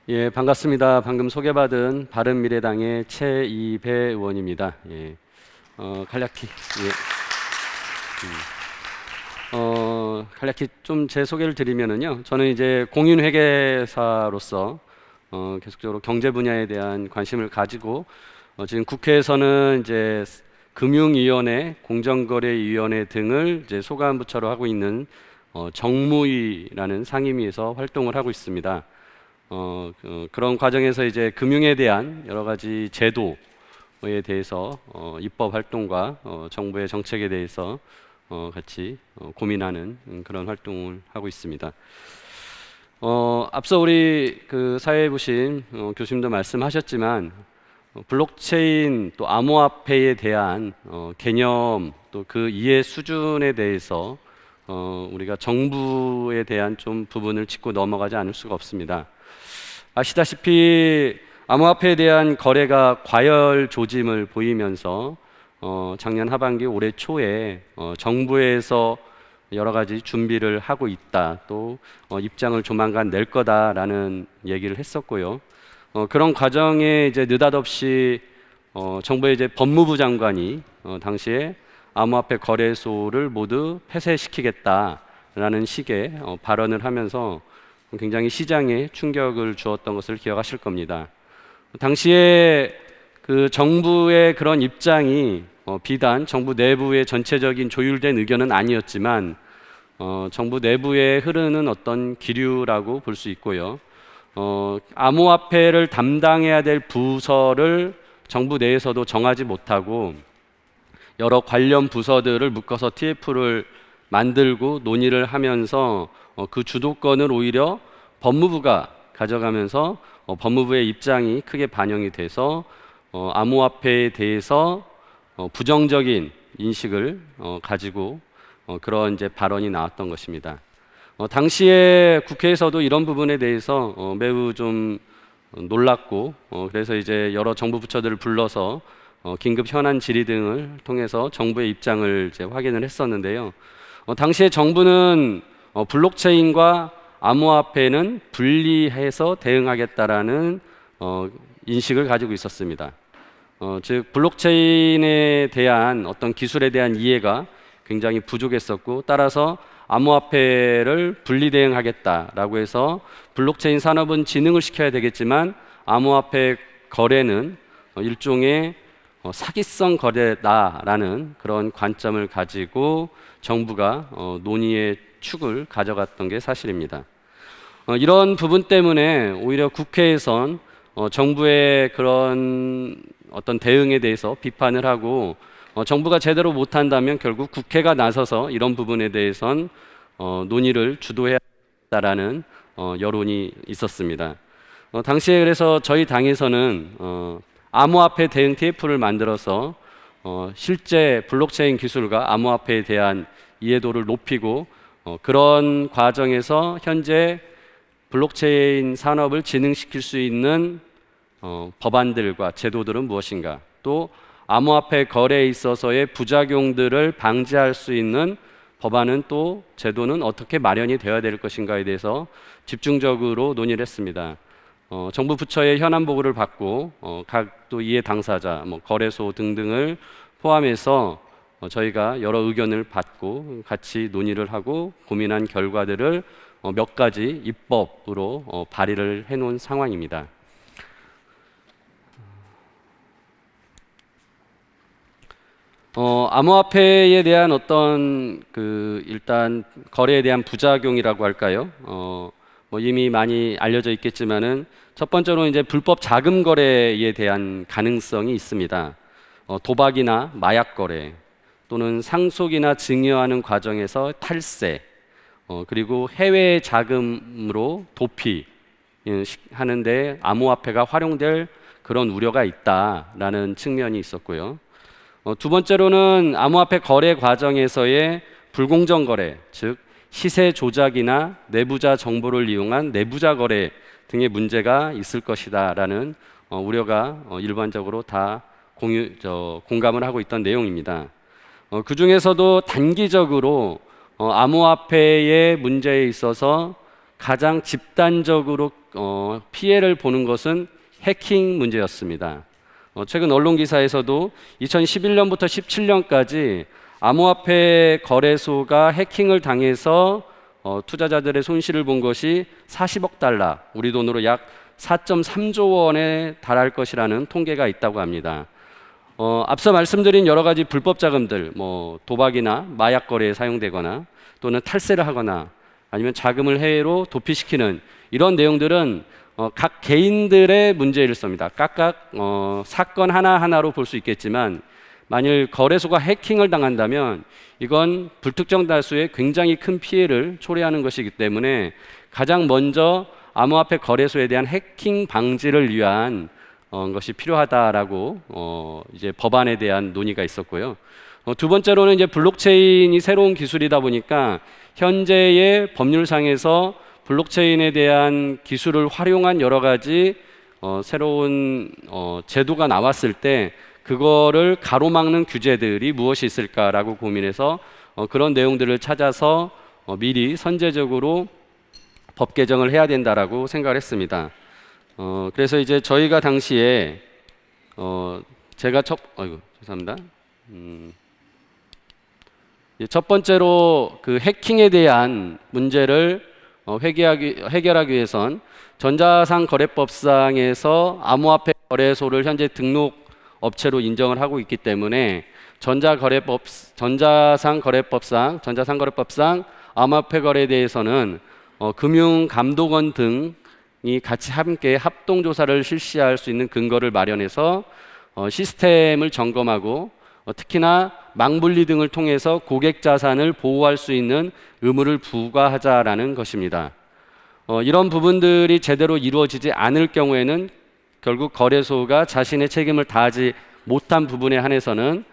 예, 반갑습니다. 방금 소개받은 바른미래당의 최이배 의원입니다. 예, 간략히, 예, 간략히 좀 제 소개를 드리면은요, 저는 이제 공인회계사로서 계속적으로 경제 분야에 대한 관심을 가지고 지금 국회에서는 이제 금융위원회, 공정거래위원회 등을 이제 소관부처로 하고 있는 정무위라는 상임위에서 활동을 하고 있습니다. 그런 과정에서 이제 금융에 대한 여러 가지 제도에 대해서 입법 활동과 정부의 정책에 대해서 같이 고민하는 그런 활동을 하고 있습니다. 앞서 우리 그 사회부심 교수님도 말씀하셨지만 블록체인 또 암호화폐에 대한 개념 또 그 이해 수준에 대해서 우리가 정부에 대한 좀 부분을 짚고 넘어가지 않을 수가 없습니다. 아시다시피 암호화폐에 대한 거래가 과열 조짐을 보이면서 작년 하반기 올해 초에 정부에서 여러 가지 준비를 하고 있다. 또 입장을 조만간 낼 거다라는 얘기를 했었고요. 그런 과정에 이제 느닷없이 정부의 이제 법무부 장관이 당시에 암호화폐 거래소를 모두 폐쇄시키겠다라는 식의 발언을 하면서 굉장히 시장에 충격을 주었던 것을 기억하실 겁니다. 당시에 그 정부의 그런 입장이 비단 정부 내부의 전체적인 조율된 의견은 아니었지만 정부 내부에 흐르는 어떤 기류라고 볼 수 있고요. 암호화폐를 담당해야 될 부서를 정부 내에서도 정하지 못하고 여러 관련 부서들을 묶어서 TF를 만들고 논의를 하면서 그 주도권을 오히려 법무부가 가져가면서 법무부의 입장이 크게 반영이 돼서 암호화폐에 대해서 부정적인 인식을 가지고 그런 이제 발언이 나왔던 것입니다. 당시에 국회에서도 이런 부분에 대해서 매우 좀 놀랐고 그래서 이제 여러 정부 부처들을 불러서 긴급 현안 질의 등을 통해서 정부의 입장을 이제 확인을 했었는데요. 당시에 정부는 블록체인과 암호화폐는 분리해서 대응하겠다라는 인식을 가지고 있었습니다. 즉 블록체인에 대한 어떤 기술에 대한 이해가 굉장히 부족했었고 따라서 암호화폐를 분리 대응하겠다라고 해서 블록체인 산업은 진흥을 시켜야 되겠지만 암호화폐 거래는 일종의 사기성 거래다라는 그런 관점을 가지고 정부가 논의의 축을 가져갔던 게 사실입니다. 이런 부분 때문에 오히려 국회에선 정부의 그런 어떤 대응에 대해서 비판을 하고 정부가 제대로 못한다면 결국 국회가 나서서 이런 부분에 대해선 논의를 주도해야 한다라는 여론이 있었습니다. 당시에 그래서 저희 당에서는 암호화폐 대응 TF를 만들어서 실제 블록체인 기술과 암호화폐에 대한 이해도를 높이고 그런 과정에서 현재 블록체인 산업을 진흥시킬 수 있는 법안들과 제도들은 무엇인가, 또 암호화폐 거래에 있어서의 부작용들을 방지할 수 있는 법안은 또 제도는 어떻게 마련이 되어야 될 것인가에 대해서 집중적으로 논의를 했습니다. 정부 부처의 현안 보고를 받고 각 또 이해 당사자, 거래소 등등을 포함해서 저희가 여러 의견을 받고 같이 논의를 하고 고민한 결과들을 몇 가지 입법으로 발의를 해놓은 상황입니다. 암호화폐에 대한 어떤 일단 거래에 대한 부작용이라고 할까요? 이미 많이 알려져 있겠지만은 첫 번째로 이제 불법 자금 거래에 대한 가능성이 있습니다. 도박이나 마약 거래 또는 상속이나 증여하는 과정에서 탈세, 그리고 해외 자금으로 도피 하는데 암호화폐가 활용될 그런 우려가 있다라는 측면이 있었고요. 두 번째로는 암호화폐 거래 과정에서의 불공정 거래, 즉 시세 조작이나 내부자 정보를 이용한 내부자 거래 등의 문제가 있을 것이다라는 우려가 일반적으로 다 공감을 하고 있던 내용입니다. 그 중에서도 단기적으로 암호화폐의 문제에 있어서 가장 집단적으로 피해를 보는 것은 해킹 문제였습니다. 최근 언론 기사에서도 2011년부터 17년까지 암호화폐 거래소가 해킹을 당해서 투자자들의 손실을 본 것이 40억 달러, 우리 돈으로 약 4.3조 원에 달할 것이라는 통계가 있다고 합니다. 앞서 말씀드린 여러 가지 불법 자금들, 도박이나 마약 거래에 사용되거나 또는 탈세를 하거나 아니면 자금을 해외로 도피시키는 이런 내용들은 각 개인들의 문제일 겁니다. 각각 사건 하나하나로 볼 수 있겠지만 만일 거래소가 해킹을 당한다면 이건 불특정 다수의 굉장히 큰 피해를 초래하는 것이기 때문에 가장 먼저 암호화폐 거래소에 대한 해킹 방지를 위한 것이 필요하다라고 이제 법안에 대한 논의가 있었고요. 두 번째로는 이제 블록체인이 새로운 기술이다 보니까 현재의 법률상에서 블록체인에 대한 기술을 활용한 여러 가지 새로운 제도가 나왔을 때 그거를 가로막는 규제들이 무엇이 있을까라고 고민해서 그런 내용들을 찾아서 미리 선제적으로 법 개정을 해야 된다라고 생각을 했습니다. 그래서 이제 저희가 당시에 제가 죄송합니다. 첫 번째로 그 해킹에 대한 문제를 해결하기 위해선 전자상거래법상에서 암호화폐 거래소를 현재 등록 업체로 인정을 하고 있기 때문에 전자상거래법상 암호화폐 거래에 대해서는 금융감독원 등이 같이 함께 합동조사를 실시할 수 있는 근거를 마련해서 시스템을 점검하고 특히나 망분리 등을 통해서 고객 자산을 보호할 수 있는 의무를 부과하자라는 것입니다. 이런 부분들이 제대로 이루어지지 않을 경우에는 결국 거래소가 자신의 책임을 다하지 못한 부분에 한해서는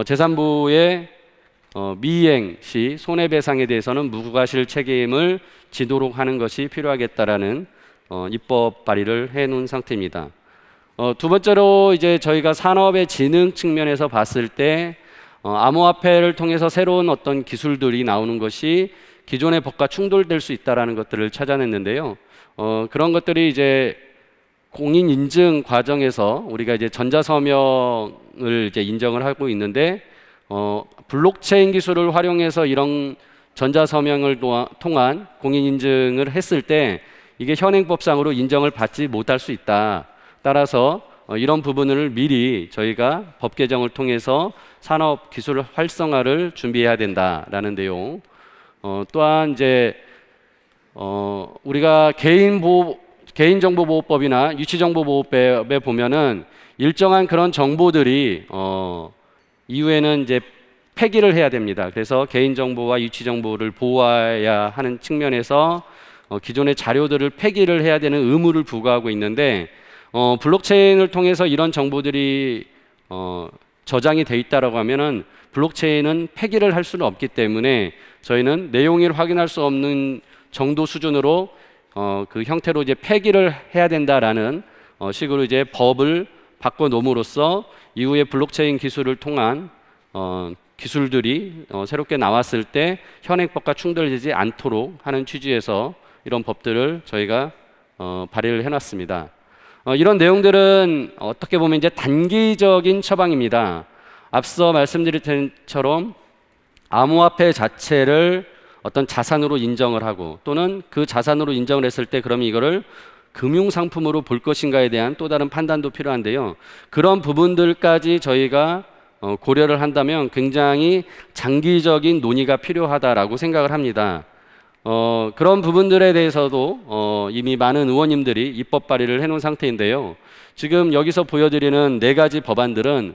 재산보호의 미이행 시 손해배상에 대해서는 무과실 책임을 지도록 하는 것이 필요하겠다라는 입법 발의를 해놓은 상태입니다. 두 번째로 이제 저희가 산업의 진흥 측면에서 봤을 때 암호화폐를 통해서 새로운 어떤 기술들이 나오는 것이 기존의 법과 충돌될 수 있다라는 것들을 찾아냈는데요. 그런 것들이 이제 공인 인증 과정에서 우리가 이제 전자서명을 이제 인정을 하고 있는데 블록체인 기술을 활용해서 이런 전자서명을 통한 공인 인증을 했을 때 이게 현행법상으로 인정을 받지 못할 수 있다. 따라서 이런 부분을 미리 저희가 법 개정을 통해서 산업 기술 활성화를 준비해야 된다라는 내용. 또한 이제 우리가 개인정보보호법이나 유치정보보호법에 보면은 일정한 그런 정보들이 이후에는 이제 폐기를 해야 됩니다. 그래서 개인정보와 유치정보를 보호해야 하는 측면에서 기존의 자료들을 폐기를 해야 되는 의무를 부과하고 있는데 블록체인을 통해서 이런 정보들이 저장이 돼 있다라고 하면은 블록체인은 폐기를 할 수는 없기 때문에 저희는 내용을 확인할 수 없는 정도 수준으로 그 형태로 이제 폐기를 해야 된다라는 식으로 이제 법을 바꿔 놓음으로써 이후에 블록체인 기술을 통한 기술들이 새롭게 나왔을 때 현행법과 충돌되지 않도록 하는 취지에서 이런 법들을 저희가 발의를 해놨습니다. 이런 내용들은 어떻게 보면 이제 단기적인 처방입니다. 앞서 말씀드린 것처럼 암호화폐 자체를 어떤 자산으로 인정을 하고 또는 그 자산으로 인정을 했을 때 그러면 이거를 금융상품으로 볼 것인가에 대한 또 다른 판단도 필요한데요. 그런 부분들까지 저희가 고려를 한다면 굉장히 장기적인 논의가 필요하다라고 생각을 합니다. 그런 부분들에 대해서도 이미 많은 의원님들이 입법 발의를 해놓은 상태인데요. 지금 여기서 보여드리는 4가지 법안들은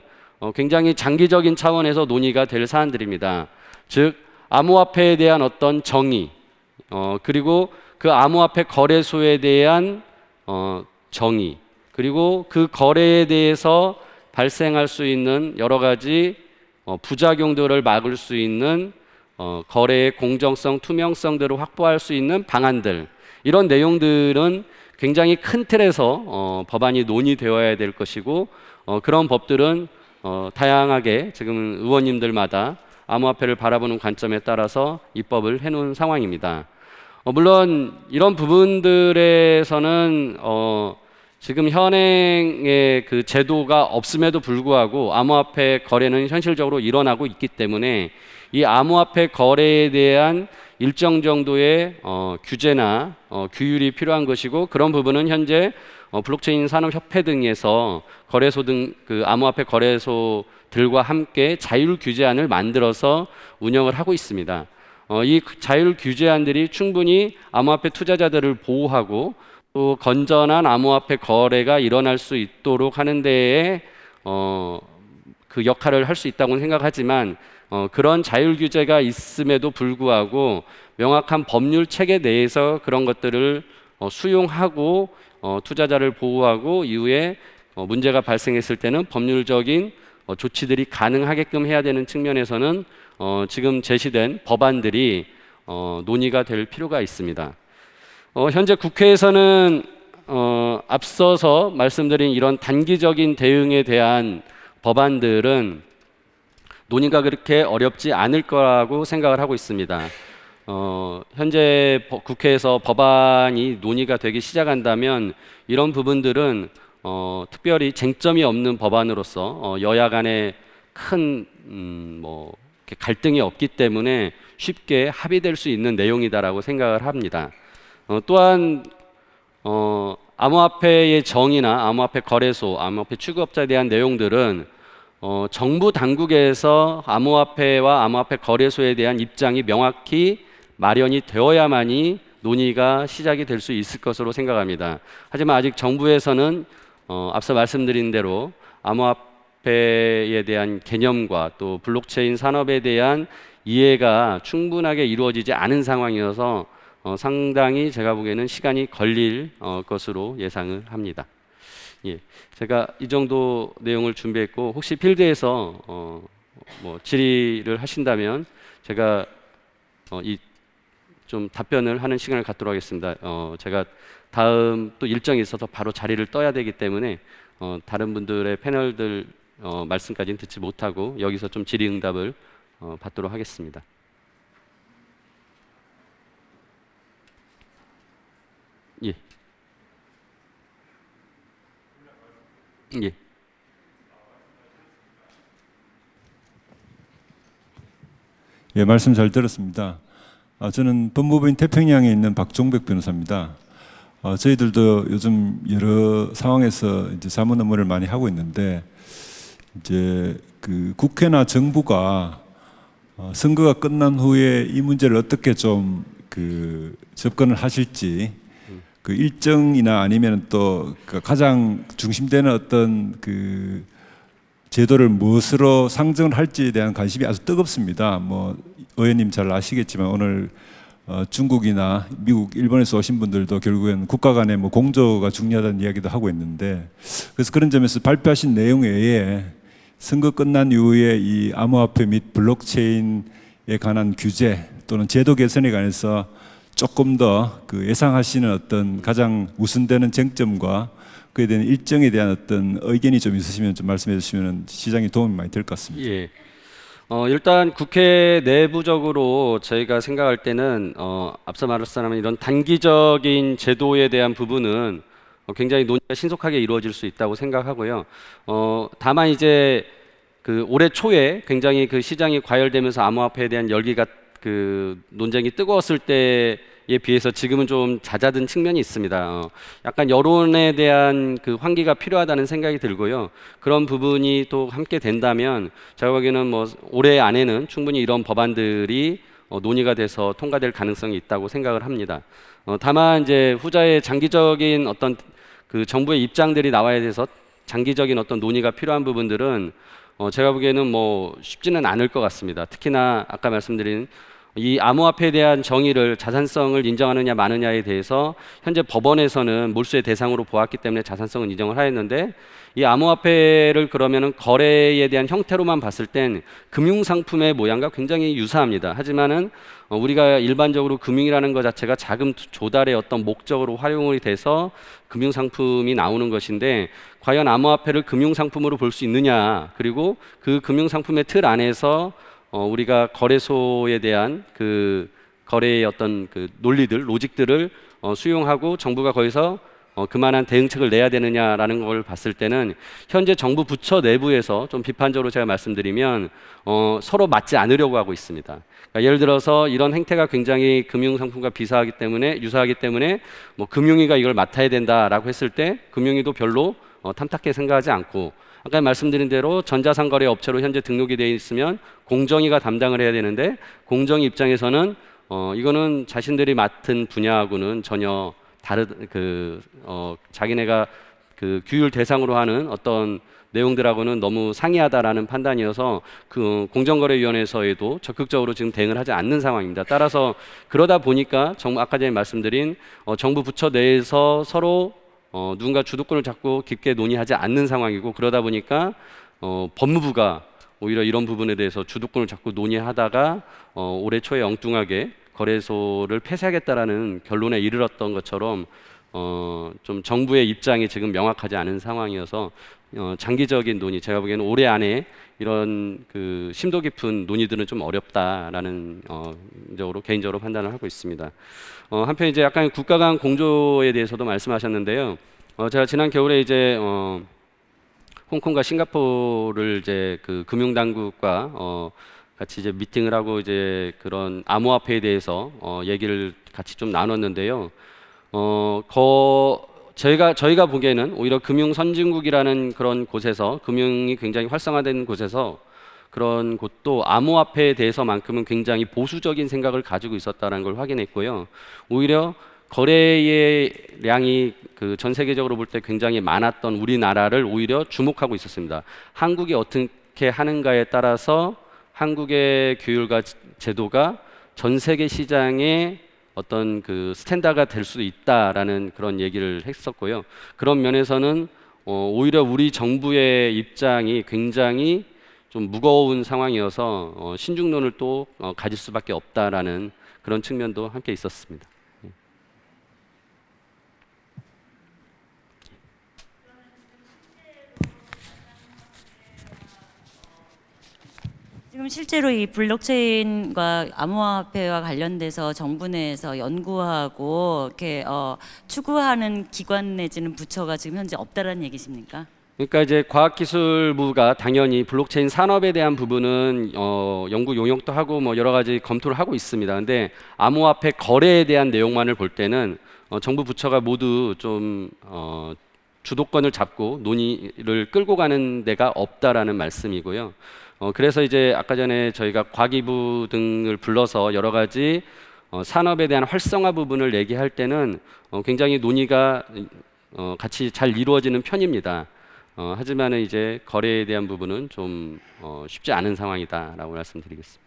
굉장히 장기적인 차원에서 논의가 될 사안들입니다. 즉 암호화폐에 대한 어떤 정의, 그리고 그 암호화폐 거래소에 대한 정의, 그리고 그 거래에 대해서 발생할 수 있는 여러 가지 부작용들을 막을 수 있는 거래의 공정성, 투명성들을 확보할 수 있는 방안들, 이런 내용들은 굉장히 큰 틀에서 법안이 논의되어야 될 것이고 그런 법들은 다양하게 지금 의원님들마다 암호화폐를 바라보는 관점에 따라서 입법을 해놓은 상황입니다. 물론 이런 부분들에서는 지금 현행의 그 제도가 없음에도 불구하고 암호화폐 거래는 현실적으로 일어나고 있기 때문에 이 암호화폐 거래에 대한 일정 정도의 규제나 규율이 필요한 것이고, 그런 부분은 현재 블록체인 산업협회 등에서 거래소 등 그 암호화폐 거래소들과 함께 자율 규제안을 만들어서 운영을 하고 있습니다. 이 자율 규제안들이 충분히 암호화폐 투자자들을 보호하고 또 건전한 암호화폐 거래가 일어날 수 있도록 하는 데에 그 역할을 할 수 있다고 생각하지만, 그런 자율 규제가 있음에도 불구하고 명확한 법률 체계 내에서 그런 것들을 수용하고 투자자를 보호하고 이후에 문제가 발생했을 때는 법률적인 조치들이 가능하게끔 해야 되는 측면에서는 지금 제시된 법안들이 논의가 될 필요가 있습니다. 현재 국회에서는 앞서서 말씀드린 이런 단기적인 대응에 대한 법안들은 논의가 그렇게 어렵지 않을 거라고 생각을 하고 있습니다. 현재 국회에서 법안이 논의가 되기 시작한다면 이런 부분들은 특별히 쟁점이 없는 법안으로서 여야 간에 큰 갈등이 없기 때문에 쉽게 합의될 수 있는 내용이다라고 생각을 합니다. 또한 암호화폐의 정의나 암호화폐 거래소, 암호화폐 취급업자에 대한 내용들은 정부 당국에서 암호화폐와 암호화폐 거래소에 대한 입장이 명확히 마련이 되어야만이 논의가 시작이 될 수 있을 것으로 생각합니다. 하지만 아직 정부에서는 앞서 말씀드린 대로 암호화폐에 대한 개념과 또 블록체인 산업에 대한 이해가 충분하게 이루어지지 않은 상황이어서 상당히 제가 보기에는 시간이 걸릴 것으로 예상을 합니다. 예, 제가 이 정도 내용을 준비했고, 혹시 필드에서 질의를 하신다면 제가 좀 답변을 하는 시간을 갖도록 하겠습니다. 제가 다음 또 일정이 있어서 바로 자리를 떠야 되기 때문에 다른 분들의 패널들 말씀까지는 듣지 못하고 여기서 좀 질의응답을 받도록 하겠습니다. 예. 예. 예, 말씀 잘 들었습니다. 저는 법무부인 태평양에 있는 박종백 변호사입니다. 저희들도 요즘 여러 상황에서 이제 사문 업무를 많이 하고 있는데, 이제 그 국회나 정부가 선거가 끝난 후에 이 문제를 어떻게 좀 접근을 하실지, 그 일정이나 아니면 또 가장 중심되는 어떤 그 제도를 무엇으로 상정을 할지에 대한 관심이 아주 뜨겁습니다. 의원님 잘 아시겠지만 오늘 중국이나 미국, 일본에서 오신 분들도 결국엔 국가 간의 공조가 중요하다는 이야기도 하고 있는데, 그래서 그런 점에서 발표하신 내용 외에 선거 끝난 이후에 이 암호화폐 및 블록체인에 관한 규제 또는 제도 개선에 관해서 조금 더 예상하시는 어떤 가장 우선되는 쟁점과 그에 대한 일정에 대한 어떤 의견이 좀 있으시면 좀 말씀해 주시면 시장에 도움이 많이 될 것 같습니다. 예. 일단 국회 내부적으로 저희가 생각할 때는 앞서 말했던 이런 단기적인 제도에 대한 부분은 굉장히 논의가 신속하게 이루어질 수 있다고 생각하고요. 다만 이제 그 올해 초에 굉장히 그 시장이 과열되면서 암호화폐에 대한 열기가 논쟁이 뜨거웠을 때에 비해서 지금은 좀 잦아든 측면이 있습니다. 약간 여론에 대한 그 환기가 필요하다는 생각이 들고요. 그런 부분이 또 함께 된다면 제가 보기에는 올해 안에는 충분히 이런 법안들이 논의가 돼서 통과될 가능성이 있다고 생각을 합니다. 다만 이제 후자의 장기적인 어떤 그 정부의 입장들이 나와야 돼서 장기적인 어떤 논의가 필요한 부분들은 제가 보기에는 쉽지는 않을 것 같습니다. 특히나 아까 말씀드린 이 암호화폐에 대한 정의를, 자산성을 인정하느냐 마느냐에 대해서 현재 법원에서는 몰수의 대상으로 보았기 때문에 자산성은 인정을 하였는데, 이 암호화폐를 그러면은 거래에 대한 형태로만 봤을 땐 금융상품의 모양과 굉장히 유사합니다. 하지만은 우리가 일반적으로 금융이라는 것 자체가 자금 조달의 어떤 목적으로 활용이 돼서 금융상품이 나오는 것인데, 과연 암호화폐를 금융상품으로 볼 수 있느냐, 그리고 그 금융상품의 틀 안에서 우리가 거래소에 대한 그 거래의 어떤 그 논리들, 로직들을 수용하고 정부가 거기서 그만한 대응책을 내야 되느냐라는 걸 봤을 때는 현재 정부 부처 내부에서 좀 비판적으로 제가 말씀드리면 서로 맞지 않으려고 하고 있습니다. 그러니까 예를 들어서 이런 행태가 굉장히 금융상품과 유사하기 때문에 뭐 금융위가 이걸 맡아야 된다라고 했을 때 금융위도 별로 탐탁하게 생각하지 않고 아까 말씀드린 대로 전자상거래 업체로 현재 등록이 되어 있으면 공정위가 담당을 해야 되는데 공정위 입장에서는 이거는 자신들이 맡은 분야하고는 전혀 자기네가 그 규율 대상으로 하는 어떤 내용들하고는 너무 상이하다라는 판단이어서 그 공정거래위원회에서도 적극적으로 지금 대응을 하지 않는 상황입니다. 따라서 그러다 보니까 아까 전에 말씀드린 정부 부처 내에서 서로 누군가 주도권을 잡고 깊게 논의하지 않는 상황이고 그러다 보니까 법무부가 오히려 이런 부분에 대해서 주도권을 잡고 논의하다가 올해 초에 엉뚱하게 거래소를 폐쇄하겠다라는 결론에 이르렀던 것처럼 좀 정부의 입장이 지금 명확하지 않은 상황이어서 장기적인 논의, 제가 보기에는 올해 안에 이런 그 심도 깊은 논의들은 좀 어렵다라는 개인적으로 판단을 하고 있습니다. 한편 이제 약간 국가 간 공조에 대해서도 말씀하셨는데요. 제가 지난 겨울에 이제 홍콩과 싱가포르를 이제 그 금융당국과 같이 이제 미팅을 하고 이제 그런 암호화폐에 대해서 얘기를 같이 좀 나눴는데요. 저희가 보기에는 오히려 금융 선진국이라는 그런 곳에서 금융이 굉장히 활성화된 곳에서 그런 곳도 암호화폐에 대해서만큼은 굉장히 보수적인 생각을 가지고 있었다는 걸 확인했고요. 오히려 거래의 량이 그 전 세계적으로 볼 때 굉장히 많았던 우리나라를 오히려 주목하고 있었습니다. 한국이 어떻게 하는가에 따라서 한국의 규율과 제도가 전 세계 시장에 어떤 그 스탠다드가 될 수도 있다라는 그런 얘기를 했었고요. 그런 면에서는 오히려 우리 정부의 입장이 굉장히 좀 무거운 상황이어서 신중론을 또 가질 수밖에 없다라는 그런 측면도 함께 있었습니다. 지금 실제로 이 블록체인과 암호화폐와 관련돼서 정부 내에서 연구하고 이렇게 추구하는 기관 내지는 부처가 지금 현재 없다라는 얘기십니까? 그러니까 이제 과학기술부가 당연히 블록체인 산업에 대한 부분은 연구 용역도 하고 뭐 여러 가지 검토를 하고 있습니다. 근데 암호화폐 거래에 대한 내용만을 볼 때는 정부 부처가 모두 좀 주도권을 잡고 논의를 끌고 가는 데가 없다라는 말씀이고요. 그래서 이제 아까 전에 저희가 과기부 등을 불러서 여러 가지 산업에 대한 활성화 부분을 얘기할 때는 굉장히 논의가 같이 잘 이루어지는 편입니다. 하지만 이제 거래에 대한 부분은 좀 쉽지 않은 상황이다라고 말씀드리겠습니다.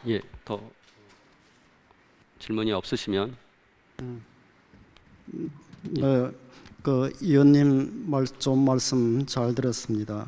예, 더 질문이 없으시면. 네, 그 의원님 말씀 잘 들었습니다.